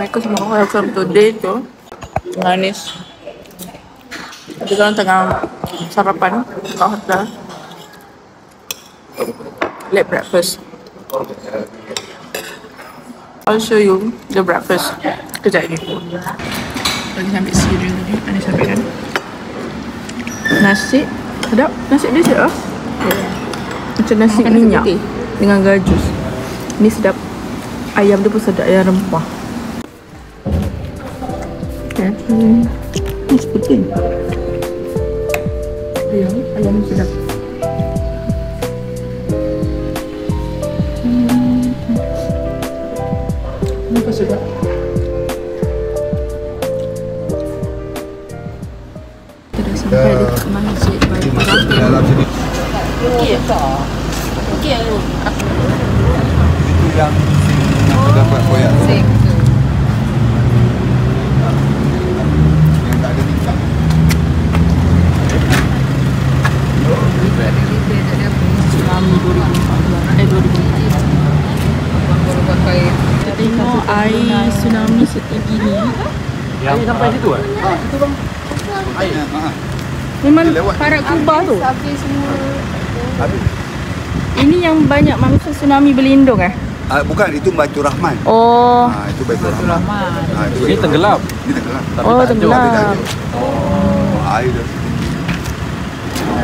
Mereka semua welcome to day tu manis. Jadi kalau tengah sarapan kat hotel, late breakfast. I'll show you the breakfast kejap ni. Lagi sambil cereal tadi, ada sampai kan? Nasi, sedap. Nasi dia sedap. Macam nasi minyak dengan gajus. Ni sedap. Ayam dia pun sedap, ayam rempah. Ni seperti ni. Ayam ni sedap. Kenapa sedap? Kita dah sampai dekat masjid Baitur Rahim. Okey tak? Okey lu. Itu yang aku dapat koyak tu. Yang tak ada tingkap. Tsunami 2014. Kita tengok air tsunami setinggi ni. Yang sampai situ kan? Itu bang. Air. Memang parat kubah tu. Habis. Ini yang banyak manusia tsunami berlindung Bukan, itu Baitur Rahman. Oh. Itu Baitur Rahman. Ini tenggelam. Ini tenggelam. Oh, tenggelam. Air dah.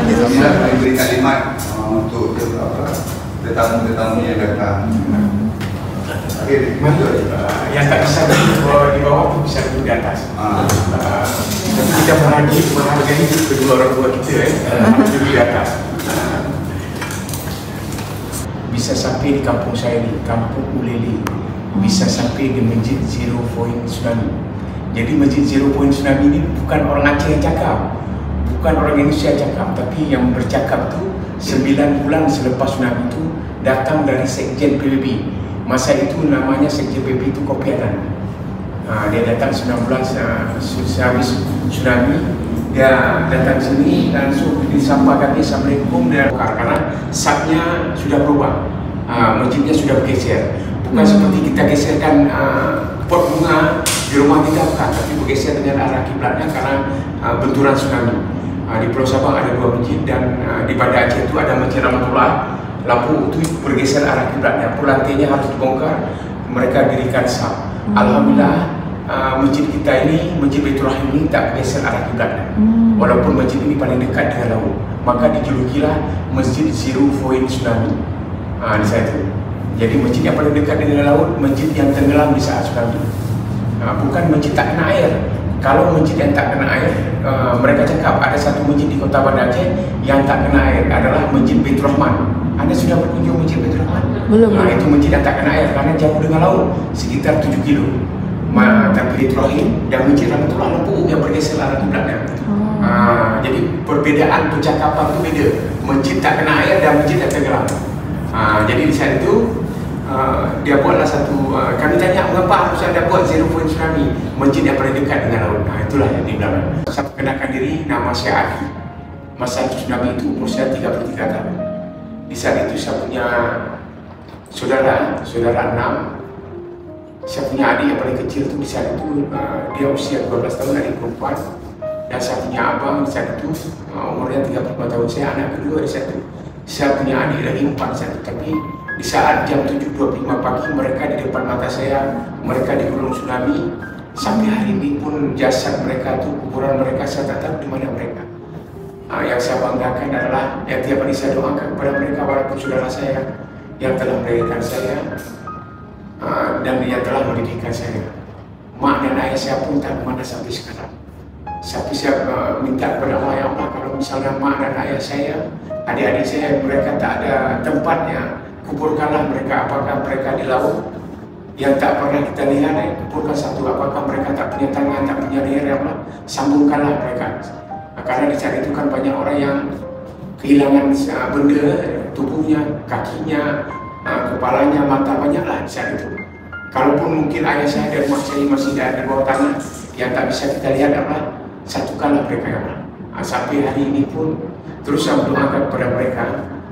Ini sama beri kalimat untuk tetamu-tetamu yang datang. Okey, yang tak bisa di bawah tu bisa duduk di atas. Kita menghargai kedua orang tua kita duduk di atas. Bisa sampai di kampung saya ni, Kampung Uleli. Bisa sampai di Masjid Zero Point Tsunami. Jadi Masjid Zero Point Tsunami ni bukan orang Aceh yang cakap, bukan orang Indonesia yang cakap, tapi yang bercakap tu 9 bulan selepas tsunami tu datang dari Sekjen PBB. Masa itu namanya Sekjen PBB itu Kopianan. Dia datang 9 bulan sehabis tsunami, dia datang sini langsung disampaikan Assalamualaikum dan karena sapnya sudah berubah, masjidnya sudah bergeser. Bukan seperti kita geserkan pot bunga di rumah kita, bukan, tapi bergeser dengan arah kiblatnya karena benturan tsunami. Di Pulau Sabang ada 2 masjid dan di Banda Aceh itu ada Masjid Rahmatullah. Lampu itu bergeser arah kiblatnya, lantainya harus dibongkar, mereka dirikan sap. Alhamdulillah masjid kita ini, Masjid Baitur Rahim ini tak bergeser arah kiblatnya. Walaupun masjid ini paling dekat dengan laut, maka dijulukilah Masjid Zero Point Tsunami di situ. Jadi masjid yang paling dekat dengan laut, masjid yang tenggelam di saat tsunami. Bukan masjid tak kena air. Kalau masjid yang tak kena air, mereka cakap ada satu masjid di Kota Banda Aceh yang tak kena air adalah Masjid Baitur Rahman. Anda sudah berkunjung Masjid Baitur Rahman? Belum. Itu masjid yang tak kena air karena jauh dengan laut, sekitar 7 kilo. Tapi Baitur Rahim dan Masjid Rahmatullah lampu yang bergeser arah kiblatnya. Jadi perbedaan percakapan itu beda. Masjid tak kena air dan masjid yang tenggelam. Jadi di saat itu dia buatlah satu, kami tanya mengapa harus ada buat Zero Point Tsunami, masjid yang paling dekat dengan laut. Itulah yang dibilang. Saya perkenalkan diri, nama saya Adi. Masa tsunami itu umur saya 33 tahun. Di saat itu saya punya saudara 6. Saya punya adik yang paling kecil itu di saat itu dia usia 12 tahun, adik perempuan. Dan saya punya abang di saat itu umurnya 35 tahun. Saya anak kedua di saat itu. Saya punya adik lagi 4 saat itu. Tapi di saat jam 7.25 pagi mereka di depan mata saya, mereka digulung tsunami. Sampai hari ini pun jasad mereka itu, kuburan mereka saya tak tahu di mana mereka. Yang saya banggakan adalah yang tiap hari saya doakan kepada mereka, walaupun saudara saya yang telah melahirkan saya dan yang telah mendidikkan saya. Mak dan ayah saya pun tak mana sampai sekarang. Tapi saya minta kepada Allah, ya Allah, kalau misalnya mak dan ayah saya, adik-adik saya, mereka tak ada tempatnya, kuburkanlah mereka. Apakah mereka di laut yang tak pernah kita lihat, kuburkan satu. Apakah mereka tak punya tangan, tak punya leher, ya Allah, sambungkanlah mereka. Karena di saat itu kan banyak orang yang kehilangan benda, tubuhnya, kakinya, kepalanya, mata, banyaklah di saat itu. Kalaupun mungkin ayah saya dan mak saya masih ada di bawah tanah, yang tak bisa kita lihat apa, satukanlah mereka, ya Allah. Sampai hari ini pun terus saya berdoakan kepada mereka.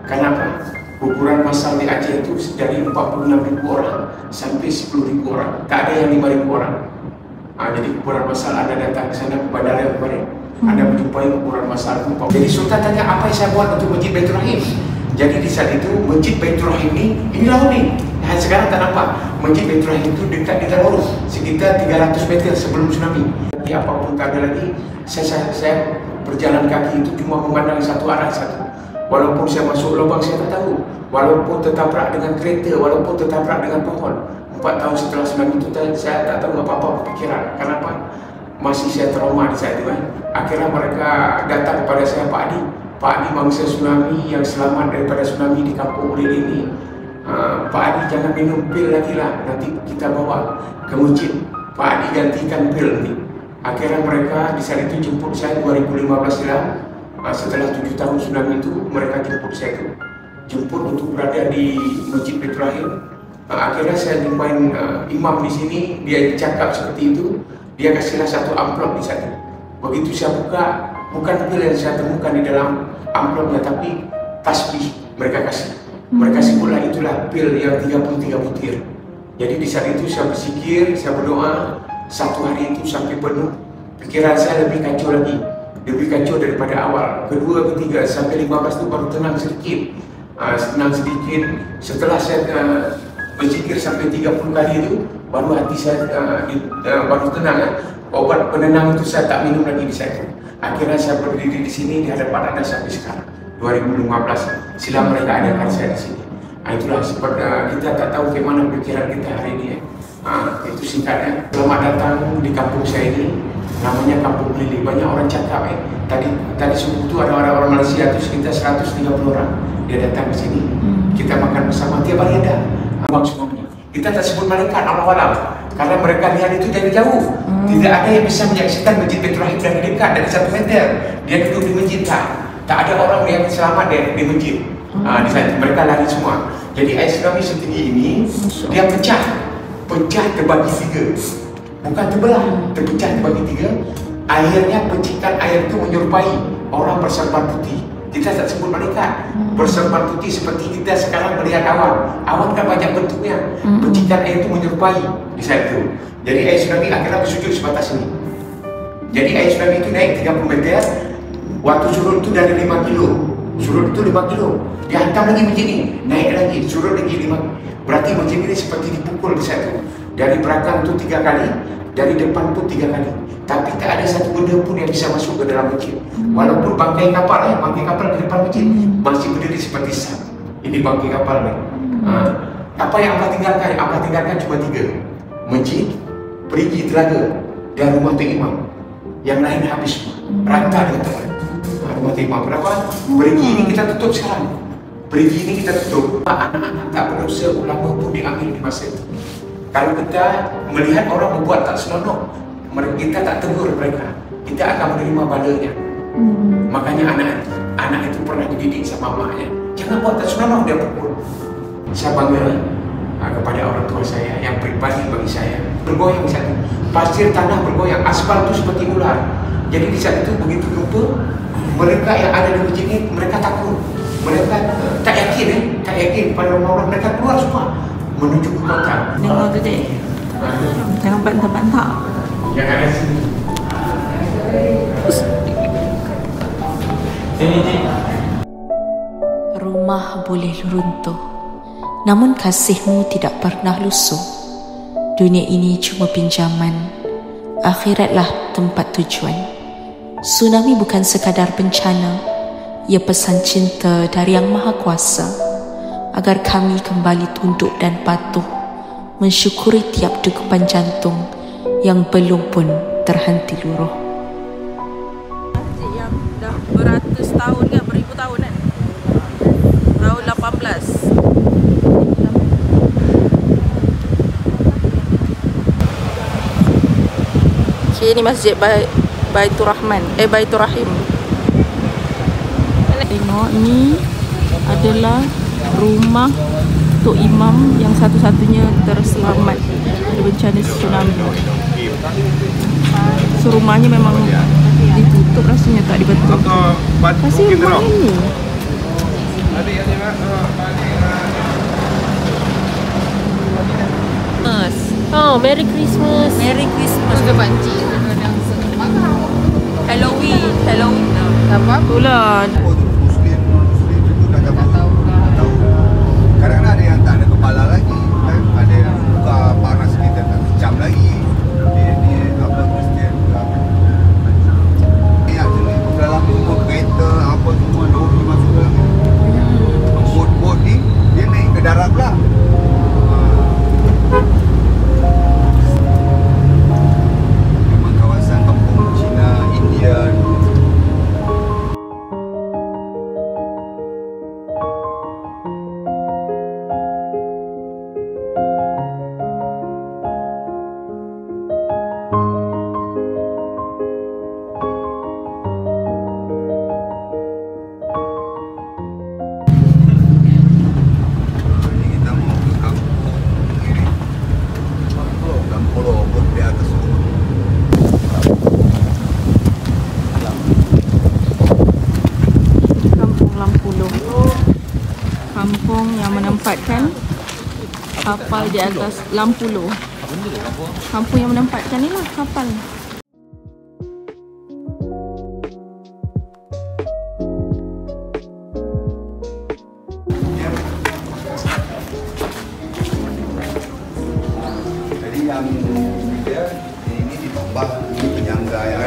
Kenapa? Kuburan masal di Aceh itu dari 46.000 orang sampai 10.000 orang. Tak ada yang 5.000 orang. Jadi kuburan masal Anda datang ke sana ke bandara kemarin, Anda menjumpai kuburan masal itu. Jadi Sultan tanya, apa yang saya buat untuk Masjid Baitur Rahim? Jadi di saat itu Masjid Baitur Rahim ini laut ni. Sekarang tak nampak. Masjid Baitur Rahim itu dekat di Tanah Orus, sekitar 300 meter sebelum tsunami. Jadi apapun tak ada lagi, saya berjalan kaki itu cuma memandang satu arah satu. Walaupun saya masuk lubang saya tak tahu, walaupun tertabrak dengan kereta, walaupun tertabrak dengan pohon. 4 tahun setelah tsunami itu saya tak tahu apa-apa berfikiran. Kenapa? Masih saya trauma di saat itu Akhirnya mereka datang kepada saya, Pak Adi bangsa tsunami yang selamat daripada tsunami di kampung Ulil ini. Pak Adi jangan minum pil lagi lah, nanti kita bawa ke masjid. Pak Adi gantikan pil nanti. Akhirnya mereka di saat itu jemput saya 2015 silam. Setelah 7 tahun tsunami itu, mereka jemput saya itu. Jemput untuk berada di Masjid Baitur Rahim. Akhirnya saya jumpai imam di sini, dia cakap seperti itu. Dia kasihlah satu amplop di sana. Begitu saya buka, bukan pil yang saya temukan di dalam amplopnya, tapi tasbih mereka kasih. Mereka sebutlah itulah pil yang 33 butir. Jadi di saat itu saya berzikir, saya berdoa. 1 hari itu sampai penuh. Pikiran saya lebih kacau lagi, lebih kacau daripada awal. Kedua, ketiga, sampai 15 itu baru tenang sedikit. Tenang sedikit. Setelah saya berzikir sampai 30 kali itu, baru hati saya baru tenang. Obat penenang itu saya tak minum lagi di sana. Akhirnya saya berdiri di sini di hadapan Anda sampai sekarang. 2015 silam mereka adakan saya di sini. Itulah seperti kita tak tahu bagaimana pikiran kita hari ini. Itu singkatnya. Selamat datang di kampung saya ini. Namanya Kampung Lili. Banyak orang cakap tadi subuh itu ada orang Malaysia itu sekitar 130 orang. Dia datang ke sini. Kita makan bersama tiap hari ada. Semuanya. Kita tak sebut malaikat Allah-Allah karena mereka lihat itu dari jauh. Tidak ada yang bisa menyaksikan Masjid Baitur Rahim dari dekat, dari 1 meter. Dia duduk di masjid tak ada orang yang selamat di masjid. Di sana mereka lari semua. Jadi air tsunami setinggi ini dia pecah terbagi 3. Bukan terbelah, terpecah terbagi 3. Airnya, percikan air itu menyerupai orang berserban putih. Kita tak sebut malaikat. Berserban putih seperti kita sekarang melihat awan. Awan kan banyak bentuknya. Percikan air itu menyerupai di saat itu. Jadi air tsunami akhirnya bersujud sebatas ini. Jadi air tsunami itu naik 30 meter. Waktu surut itu dari 5 kilo. Surut itu 5 kilo. Dihantam lagi masjid ini, naik lagi, surut lagi 5. Berarti masjid ini seperti dipukul di saat itu. Dari belakang itu 3 kali, dari depan pun 3 kali. Tapi tak ada satu benda pun yang bisa masuk ke dalam masjid. Walaupun bangkai kapal di depan masjid masih berdiri seperti sah. Ini bangkai kapal ni. Apa yang Abah tinggalkan? Abah tinggalkan cuma 3. Masjid, perigi telaga, dan rumah Tok Imam. Yang lain habis semua. Rata dengan tempat. Rumah Tok Imam. Kenapa? Perigi ini kita tutup sekarang. Perigi ini kita tutup. Anak-anak tak berdosa, ulama pun diambil di masa itu. Kalau kita melihat orang berbuat tak senonoh, kita tak tegur mereka, kita akan menerima balanya. Makanya anak itu pernah dididik sama maknya, jangan buat tak senonoh, dia pukul. Saya bangga kepada orang tua saya yang pribadi bagi saya. Bergoyang satu, pasir tanah bergoyang, aspal itu seperti ular. Jadi di saat itu begitu gempa, mereka yang ada di masjid ini mereka takut, mereka tak yakin pada orang, mereka keluar semua menuju ke kota. Tengok tu dek, jangan bantah-bantah. Jangan ada sini. Rumah boleh runtuh, namun kasihmu tidak pernah lusuh. Dunia ini cuma pinjaman, akhiratlah tempat tujuan. Tsunami bukan sekadar bencana, ia pesan cinta dari Yang Maha Kuasa, agar kami kembali tunduk dan patuh, mensyukuri tiap degupan jantung yang belum pun terhenti luruh. Masjid yang dah beratus tahun kan, beribu tahun kan. Tahun 18. Okay, ini Masjid Baitur Rahman, Baitur Rahim. Tengok, ini adalah rumah Tok Imam yang satu-satunya terselamat dari bencana tsunami. So, rumahnya memang ditutup, rasanya tak dibetul. Kasih rumah ini. Merry Christmas. Merry Christmas. Sudah panci. Halloween. Halloween lah. Apa? Itulah. Muslim itu dah tahu. Kadang-kadang ada yang tak ada kepala lagi, kan? Ada yang buka panas kita tak kecam lagi. Dia apa Kristian juga. Ni actually dalam semua kereta apa semua lori masuk dalam ni. Bot ni dia naik ke darat pula. Memang kawasan kampung Cina, India. Kampung yang menempatkan kapal di atas Lampulo. Kampung yang menempatkan ni lah kapal. Jadi yang dia ini ditambah ini penyangga yang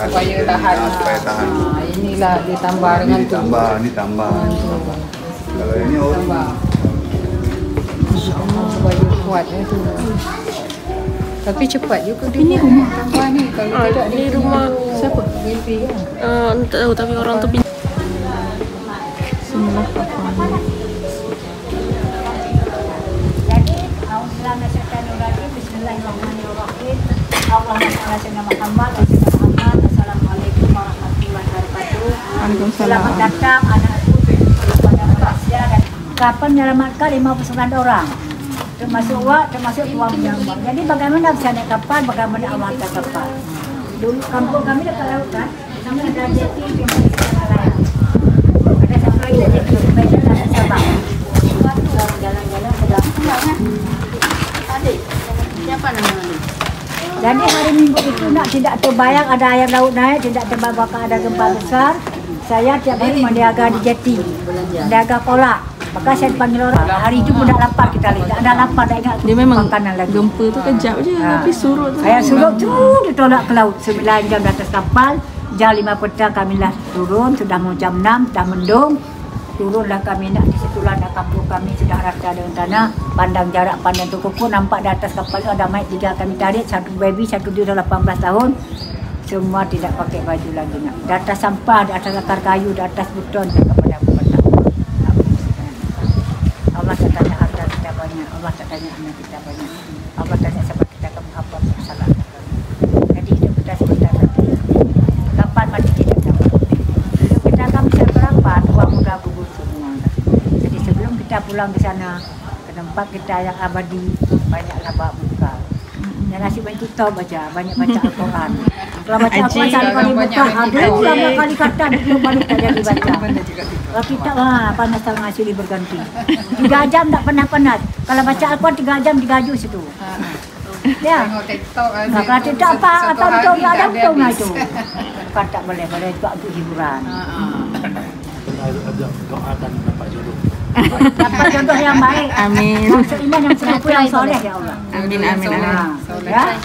Supaya tahan. supaya tahan. Inilah ditambah dengan tu. Ini tambah. Kalau ini ori. InsyaAllah supaya kuat tu. Tapi cepat juga dia. Ini rumah tambah ni. Kalau tidak Ni rumah siapa? Baby kan. Tak tahu tapi orang tu pindah. Semua kapal. Jadi, Bismillahirrahmanirrahim. Bismillahirrahmanirrahim. Assalamualaikum warahmatullahi wabarakatuh. Waalaikumsalam. Selamat datang anak-anakku kepada malaysia dan kapal menyelamatkan 59 orang. Termasuk awak, termasuk tuan penyambang. Jadi bagaimana bisa naik kapal, bagaimana awak hantar kapal. Dulu kampung kami dekat laut kan, sama ada jeti di Malaysia. Ada satu lagi jeti di Malaysia dan Sabah. Jalan-jalan sedang pulang. Adik, siapa nama ni? Jadi hari Minggu itu nak tidak terbayang ada air laut naik, tidak terbayang ada gempa besar. Saya tiap hari menjaga di jeti, menjaga kolak. Maka saya panggil orang. Hari itu pun tak lapar kita lihat. Tak ada lapar, tak ingat Dia memang makanan lagi. gempa tu kejap je, tapi surut tu. Saya surut tu ditolak ke laut. 9 jam di atas kapal. Jam 5 petang kami lah turun. Sudah mau jam 6, dah mendung. Turunlah kami nak di situlah nak kampung kami sudah rata dengan tanah. Pandang jarak pandang tu pun nampak di atas kapal tu ada mayat 3 kami tarik. Satu baby, satu dia dah 18 tahun. Semua tidak pakai baju lagi nak. Di atas sampah, di atas akar kayu, di atas beton kepada Allah tak tanya harta kita banyak, Allah tak tanya anak kita banyak. Allah tanya sebab kita kamu apa salah. Jadi hidup kita sebentar nanti. Kapan mati tidak tahu. Hidup kita akan bisa berapa, tua muda gugur semua. Jadi sebelum kita pulang ke sana, ke tempat kita yang abadi, banyaklah bak buka. Dan nasib baik kita banyak baca Al-Quran. Kalau baca Al-Quran satu kali buka, ada berapa kali kata, itu baru tak jadi baca. Kalau kita, panas tangan silih berganti. 3 jam tak penat-penat. Kalau baca Al-Quran 3 jam 3 juz itu. Ya. Tengok TikTok Kalau tidak apa, atau betul tak ada untungnya itu. Bukan tak boleh juga untuk hiburan. Doakan dapat jodoh. Dapat jodoh yang baik. Amin. Yang seiman, yang semampu, yang soleh ya Allah. Amin, amin, amin. Ya.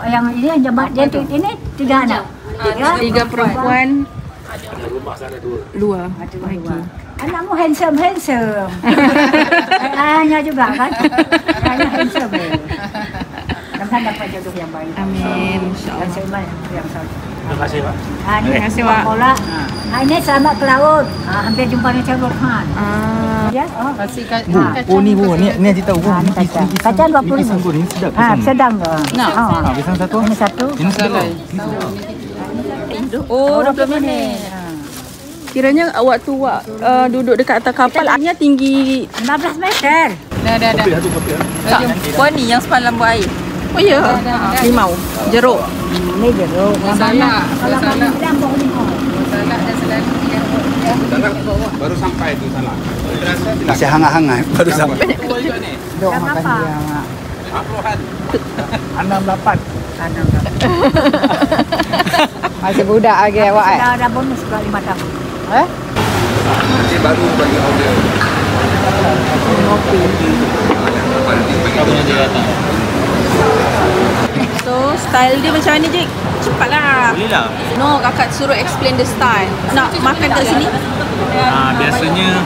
Yang ini yang jemaat dia ini 3 anak. 3 perempuan. Luar lagi. Anakmu handsome. Ayahnya juga kan? Ayahnya handsome. Mudah-mudahan dapat jodoh yang baik. Amin. Dan InsyaAllah. seiman yang soleh. Terima kasih, Pak. Terima kasih, Wak. Ini selamat ke laut. Hampir jumpa dengan Cik Burhan. Ya. Kasihkan Oh ni bu, ni yang cerita bu. Ni Kacang. Kacang 20 pisang bu, ni sedap Ah, pisang. sedang ke? Pisang satu. Ini satu. Ini sedap. Oh, 20 minit. Kiranya waktu awak duduk dekat atas kapal, airnya tinggi 15 meter. Dah. Tak, puan ni yang semalam buat air. Oh ya, limau, jeruk. Ini jeruk. Salak. Kalau kami bilang bawa limau. Salak dan selalu Baru sampai tu salah. Masih hangat-hangat baru sampai. Dok makan dia. 68. Masih budak lagi awak Dah bonus pula 5 tahun. Nanti baru bagi order. Kopi. Yang lepas nanti bagi order. So, style dia macam mana, Jik? Cepatlah. Boleh lah. No, kakak suruh explain the style. Nak makan kat sini? Biasanya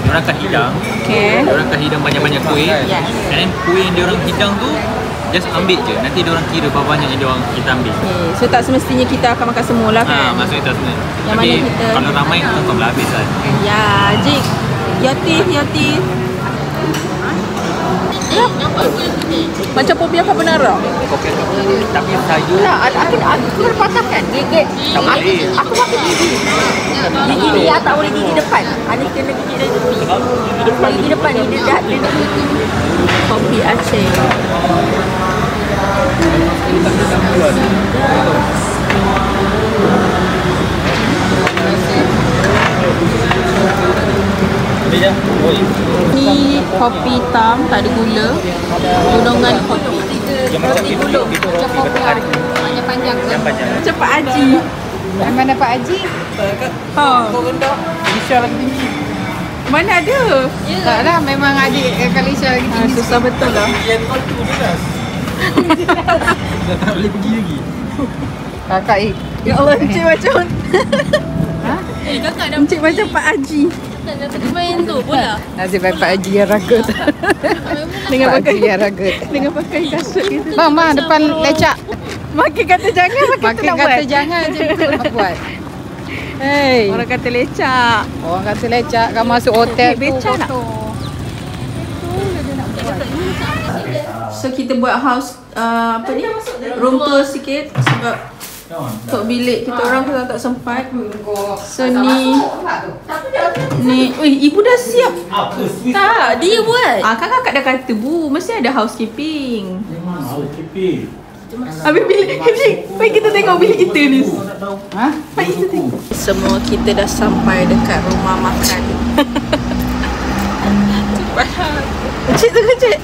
diorang akan hidang. Okay. Diorang akan hidang banyak-banyak kuih. Yes. And then kuih yang diorang hidang tu just ambil je. Nanti diorang kira berapa banyak yang kita ambil. Okay. So, tak semestinya kita akan makan semua lah kan? Maksudnya tak sebenarnya. Yang mana kita- kalau ramai confirm lah habis kan. Ya, Jik. Yoti. Macam popiah carbonara. Kopi tapi sayur Tak, aku kena patahkan gigit. tak boleh. Aku makan gigi. Gigi ni tak boleh gigi depan. Ada kena gigi dari tepi. Gigi depan ni dia dah ada. Kopi Aceh. Boleh je. Boleh. Ni kopi hitam, tak ada gula. Gunungan kopi. Yang macam itu kopi bertarik. panjang. Yang panjang. Cepat Haji. Yang mana Pak Haji? Ha. Isya lagi tinggi. Mana ada? Tak lah, memang adik Kalisha lagi tinggi. Susah betul lah. Dah tak boleh pergi lagi. Kakak Ya Allah, Encik macam Kakak dah Encik macam Pak Haji. main tu bola. nasib baik Pak Haji yang ragut. Dengan Pak pakai Haji yang ragut. dengan pakai kasut gitu. Bang, depan lecak. Makin kata jangan, makin Makin nak kata buat. jangan je betul nak buat. Hey, Orang kata lecak. orang kata lecak kau masuk hotel tu Becak nak? kotor. So kita buat house apa ni? Room tour sikit sebab untuk bilik kita orang kita tak sempat. So ni, ibu dah siap. Tak, dia buat. Kan kakak dah kata bu, mesti ada housekeeping. Housekeeping. Habis bilik mari kita tengok bilik kita ni. Ha? Mari kita tengok. Semua kita dah sampai dekat rumah makan. Cik tengok cik.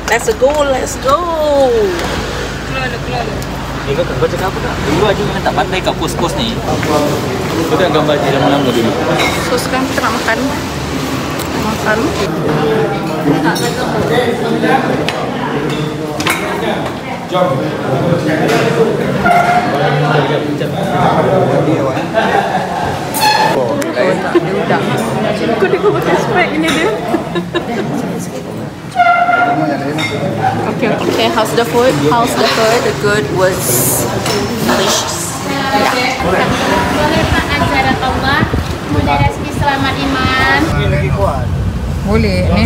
Let's go. Kau cakap apa tak? Dulu Haji memang tak pandai kat pos-pos ni. Kau tengok gambar Haji lama-lama dulu. So sekarang kita nak makan. Kau tengok pakai spek ni dia. Okay, how's the food? The good was delicious. Boleh Pak ajaran Allah, mudah rezeki selamat iman. Boleh ni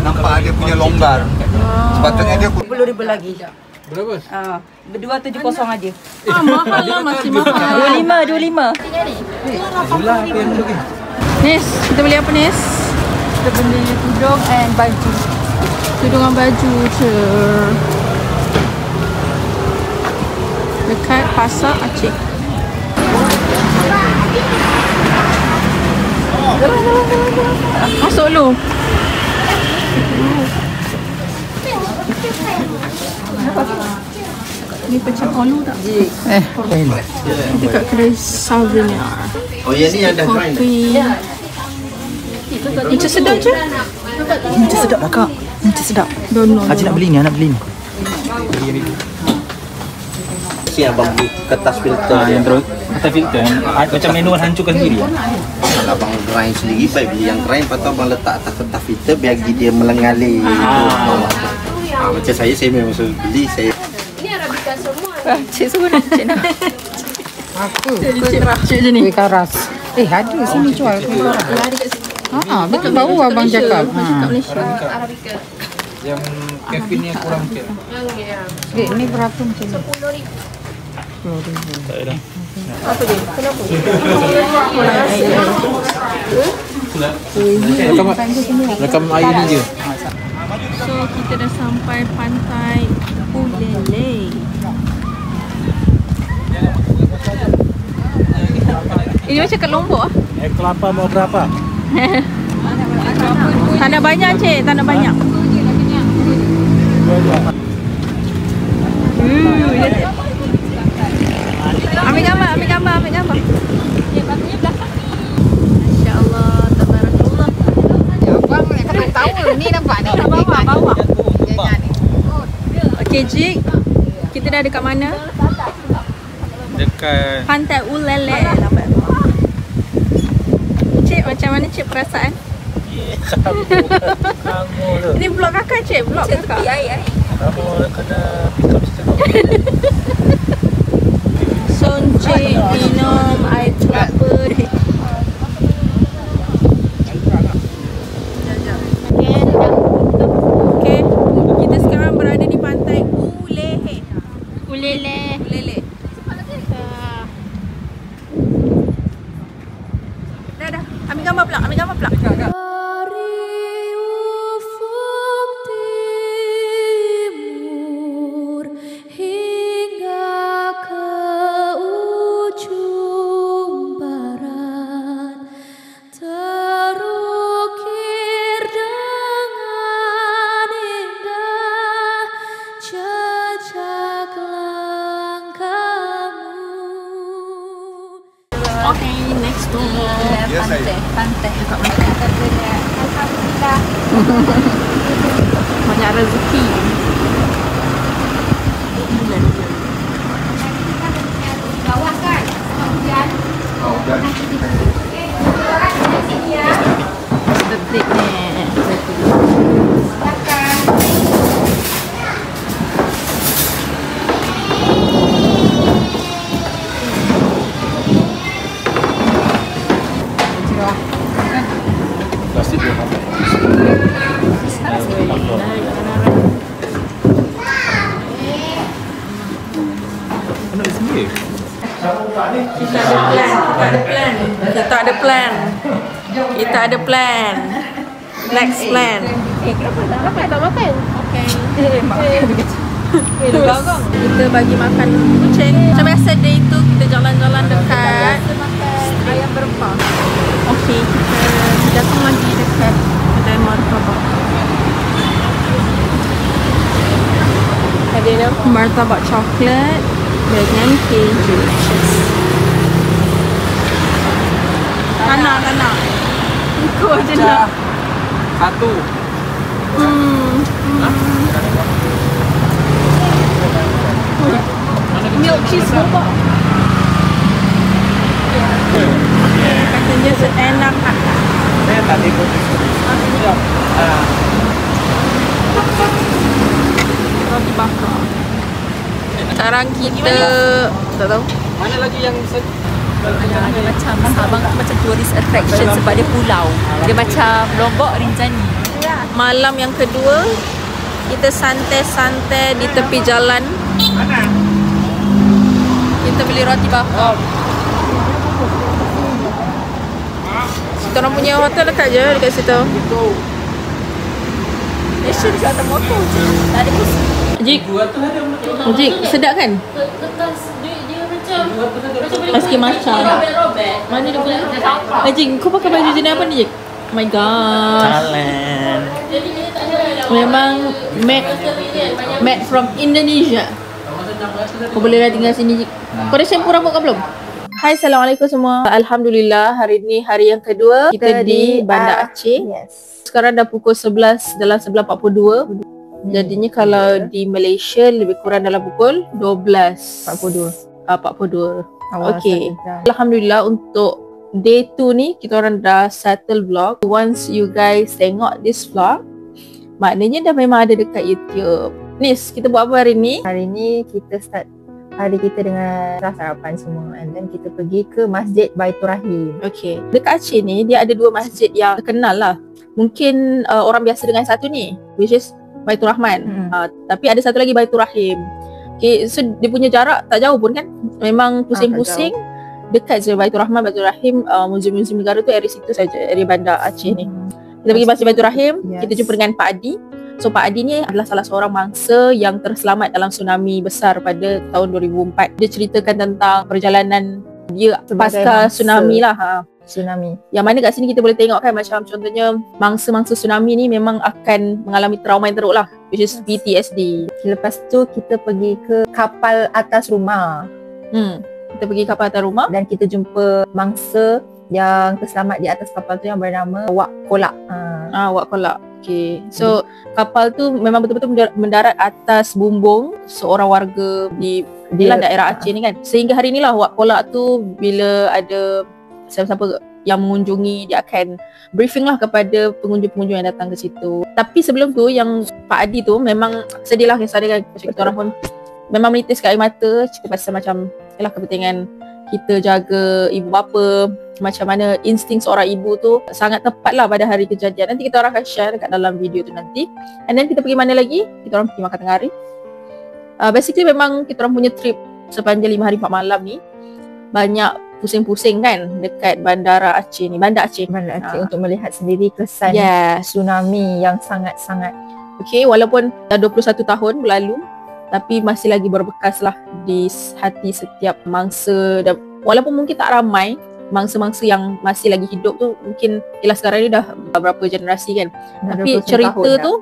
Nampak dia punya longgar. Sepatutnya dia RM10,000 lagi. Berapa? 270 aja. Mahal lah, masih mahal. 25. Itulah apa yang dulu. Nis, kita beli apa Nis? Kita beli tudung and baju. Tudung dan baju je. Dekat Pasar Aceh. Masuk dulu. Ni pecah kolu tak? Dekat kedai Souvenir. Oh ya ni yang dah grind. Kopi. Macam sedap je. Macam sedap lah kak. Macam sedap. Don't know. Haji nak beli ni, nak beli ni. Si abang beli kertas filter dia. Yang terus kita filter macam manual hancurkan sendiri. Kalau abang grind sendiri, baik beli yang grind. Lepas tu abang letak atas kertas filter biar dia melengalir bawah tu. Macam saya memang suruh beli. Saya Cik suruh nak cik nak. Aku Cik je ni. kuih karas. Ada sini jual kuih karas. Betul baru abang cakap. Kat Malaysia. Yang cafe ni kurang sikit. Dek, ni berapa macam ni? Tak ada. Apa dia? Kenapa? Rekam air ni je. So kita dah sampai pantai Ulele. Ini macam kat Lombok ah. Kelapa mau berapa? Tanda banyak cik, tanda banyak. Ambil gambar, ambil gambar, ambil gambar. Masya-Allah, tabarakallah. Ya abang nak tahu ni nampak ni. Bawah. Okey, Jik. Kita dah dekat mana? Dekat Pantai Ulele. Nampak. Cik, macam mana cik perasaan? Ini vlog kakak cik, vlog kakak. kamu kena pick up secara. Son cik minum air kelapa. Okay, kita sekarang berada di pantai Ulele. Ulele. Dah. Ambil gambar pula, Okay, next to pantai. Alhamdulillah. Banyak rezeki. Bawah kan? Hujan. Detik ni. Plastik dia apa? Nak sendiri. Kita ada plan. Next plan. Kenapa tak makan? Okay. Kita bagi makan kucing. Macam biasa day tu kita jalan-jalan dekat ayam berempah. Okey, kita datang lagi dekat kedai martabak. Ada martabak coklat dengan keju. Tanah. Ikut je nak. Satu. Milk cheese boba. Katanya seenak. Saya tadi pun Roti bakar. Sekarang kita tak tahu. mana lagi yang Dia macam Sabang tu macam tourist attraction sebab dia pulau. Dia macam Lombok Rinjani. Malam yang kedua kita santai-santai di tepi jalan. Kita beli roti bakar. Kita orang punya hotel dekat je dekat situ. Malaysia dekat atas motor je. Tak ada kursi. Jik, sedap kan? Kertas dia macam Meski macam. Mana dia punya? Jik, kau pakai baju jenis apa ni Jik? Oh my gosh. Thailand. Memang made from Indonesia. Kau boleh dah tinggal sini Jik. Kau dah shampoo rambut kau belum? Hai, Assalamualaikum semua. Alhamdulillah, hari ni hari yang kedua kita di Bandar Aceh. Sekarang dah pukul 11 dalam 11.42. Jadinya kalau di Malaysia lebih kurang dalam pukul 12.42. Okey. Alhamdulillah untuk day 2 ni kita orang dah settle vlog. Once you guys tengok this vlog, maknanya dah memang ada dekat YouTube. Nis, kita buat apa hari ni? Hari ni kita start hari kita dengan sarapan semua, and then kita pergi ke Masjid Baitur Rahim. Okay, dekat Aceh ni dia ada dua masjid yang terkenal lah. Mungkin orang biasa dengan satu ni, which is Baitur Rahman. Tapi ada satu lagi Baitur Rahim. Okay, so dia punya jarak tak jauh pun kan. Memang pusing-pusing. Dekat je Baitur Rahman, Baitur Rahim. Muzium-muzium negara tu area situ saja, area Bandar Aceh ni. Kita pergi Masjid Baitur Rahim. Kita jumpa dengan Pak Adi. So Pak Adi ni adalah salah seorang mangsa yang terselamat dalam tsunami besar pada tahun 2004. Dia ceritakan tentang perjalanan dia pasca tsunami lah. Tsunami. Yang mana kat sini kita boleh tengok kan, macam contohnya mangsa-mangsa tsunami ni memang akan mengalami trauma yang teruk lah, which is PTSD. Lepas tu kita pergi ke kapal atas rumah. Kita pergi kapal atas rumah dan kita jumpa mangsa yang terselamat di atas kapal tu yang bernama Wak Kolak. Wak Kolak. Okay. So kapal tu memang betul-betul mendarat atas bumbung seorang warga di daerah Aceh ni kan. Sehingga hari inilah Wak Kolak tu bila ada siapa-siapa yang mengunjungi, dia akan briefing lah kepada pengunjung-pengunjung yang datang ke situ. Tapi sebelum tu yang Pak Adi tu memang sedih lah kisah dia kan. Macam kita orang pun memang menitis kat air mata cerita pasal macam yalah kepentingan kita jaga ibu bapa, macam mana insting seorang ibu tu sangat tepat lah pada hari kejadian. Nanti kita orang akan share dekat dalam video tu nanti. And then kita pergi mana lagi? Kita orang pergi makan tengah hari. Basically memang kita orang punya trip sepanjang 5 hari 4 malam ni banyak pusing-pusing kan dekat Bandar Aceh untuk melihat sendiri kesan tsunami yang sangat-sangat walaupun dah 21 tahun berlalu tapi masih lagi berbekas lah di hati setiap mangsa. Dan walaupun mungkin tak ramai mangsa-mangsa yang masih lagi hidup tu, mungkin sekarang ni dah berapa generasi kan, tapi cerita tu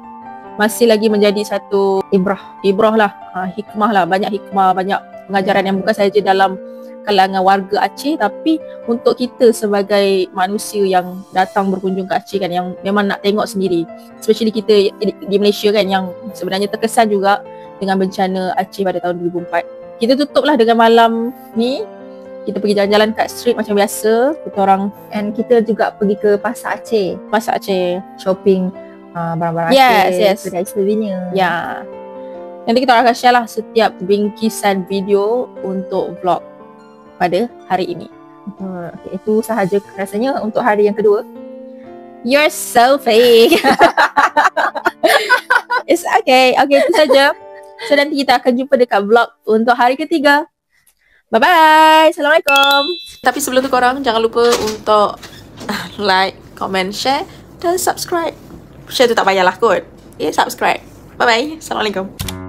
masih lagi menjadi satu ibrah lah, hikmah lah, banyak hikmah, banyak pengajaran yang bukan sahaja dalam kalangan warga Aceh tapi untuk kita sebagai manusia yang datang berkunjung ke Aceh kan, yang memang nak tengok sendiri, especially kita di Malaysia kan yang sebenarnya terkesan juga dengan bencana Aceh pada tahun 2004. Kita tutup lah dengan malam ni, kita pergi jalan-jalan kat street macam biasa kita orang, and kita juga pergi ke Pasar Aceh shopping barang-barang Aceh, kedai souvenir. Nanti kita akan share lah setiap bingkisan video untuk vlog pada hari ini. Itu sahaja rasanya untuk hari yang kedua. You're so fake. It's okay. Itu saja. So nanti kita akan jumpa dekat vlog untuk hari ketiga. Bye-bye. Assalamualaikum. Tapi sebelum tu korang jangan lupa untuk like, comment, share dan subscribe. Share tu tak payahlah kot. Subscribe. Bye-bye. Assalamualaikum.